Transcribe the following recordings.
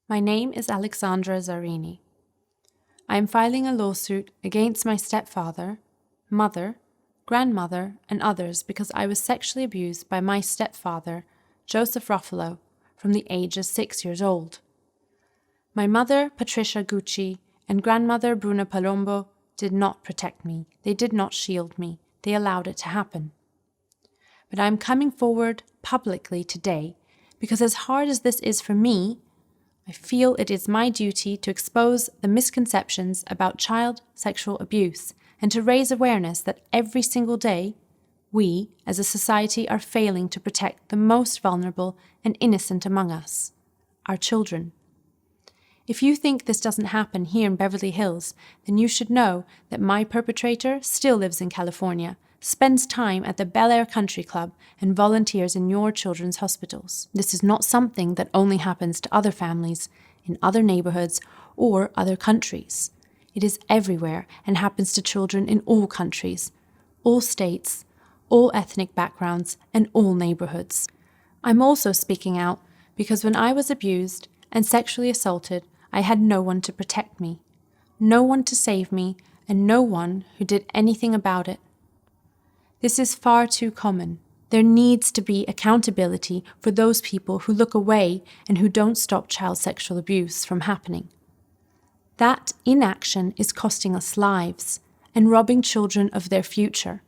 My name is Alexandra Zarini. I am filing a lawsuit against my stepfather, mother, grandmother, and others because I was sexually abused by my stepfather, Joseph Ruffalo, from the age of 6 years old. My mother, Patricia Gucci, and grandmother, Bruna Palombo, did not protect me. They did not shield me. They allowed it to happen. But I am coming forward publicly today because as hard as this is for me, I feel it is my duty to expose the misconceptions about child sexual abuse and to raise awareness that every single day, we, as a society, are failing to protect the most vulnerable and innocent among us, our children. If you think this doesn't happen here in Beverly Hills, then you should know that my perpetrator still lives in California, spends time at the Bel Air Country Club, and volunteers in your children's hospitals. This is not something that only happens to other families in other neighborhoods or other countries. It is everywhere and happens to children in all countries, all states, all ethnic backgrounds, and all neighborhoods. I'm also speaking out because when I was abused and sexually assaulted, I had no one to protect me, no one to save me, and no one who did anything about it. This is far too common. There needs to be accountability for those people who look away and who don't stop child sexual abuse from happening. That inaction is costing us lives and robbing children of their future.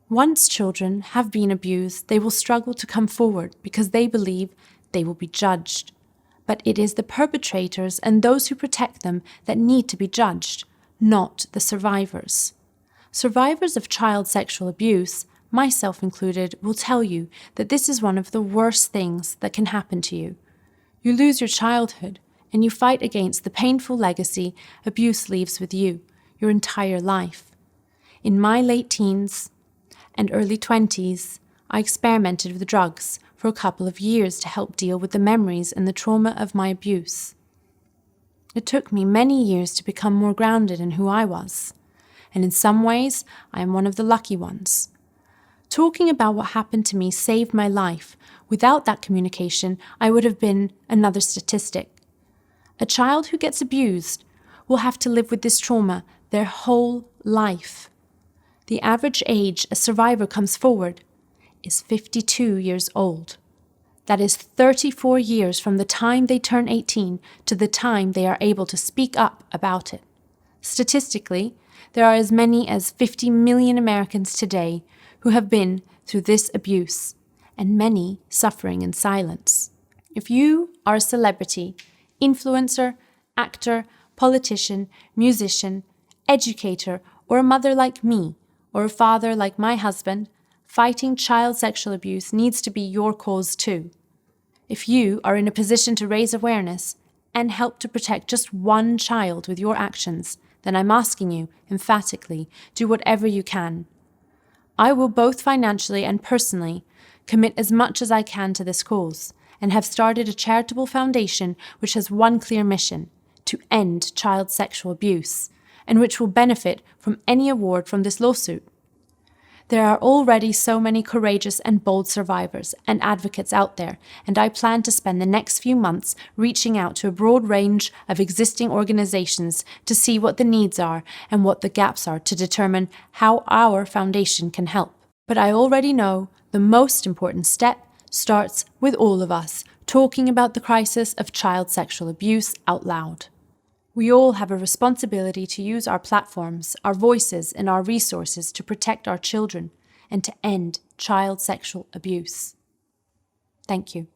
Once children have been abused, they will struggle to come forward because they believe they will be judged. But it is the perpetrators and those who protect them that need to be judged, not the survivors. Survivors of child sexual abuse, myself included, will tell you that this is one of the worst things that can happen to you. You lose your childhood, and you fight against the painful legacy abuse leaves with you your entire life. In my late teens and early 20s, I experimented with drugs for a couple of years to help deal with the memories and the trauma of my abuse. It took me many years to become more grounded in who I was. And in some ways, I am one of the lucky ones. Talking about what happened to me saved my life. Without that communication, I would have been another statistic. A child who gets abused will have to live with this trauma their whole life. The average age a survivor comes forward is 52 years old. That is 34 years from the time they turn 18 to the time they are able to speak up about it. Statistically, there are as many as 50 million Americans today who have been through this abuse, and many suffering in silence. If you are a celebrity, influencer, actor, politician, musician, educator, or a mother like me, or a father like my husband, fighting child sexual abuse needs to be your cause too. If you are in a position to raise awareness and help to protect just one child with your actions, then I'm asking you, emphatically, do whatever you can. I will both financially and personally commit as much as I can to this cause, and have started a charitable foundation which has one clear mission: to end child sexual abuse, and which will benefit from any award from this lawsuit. There are already so many courageous and bold survivors and advocates out there, and I plan to spend the next few months reaching out to a broad range of existing organizations to see what the needs are and what the gaps are to determine how our foundation can help. But I already know the most important step starts with all of us talking about the crisis of child sexual abuse out loud. We all have a responsibility to use our platforms, our voices, and our resources to protect our children and to end child sexual abuse. Thank you.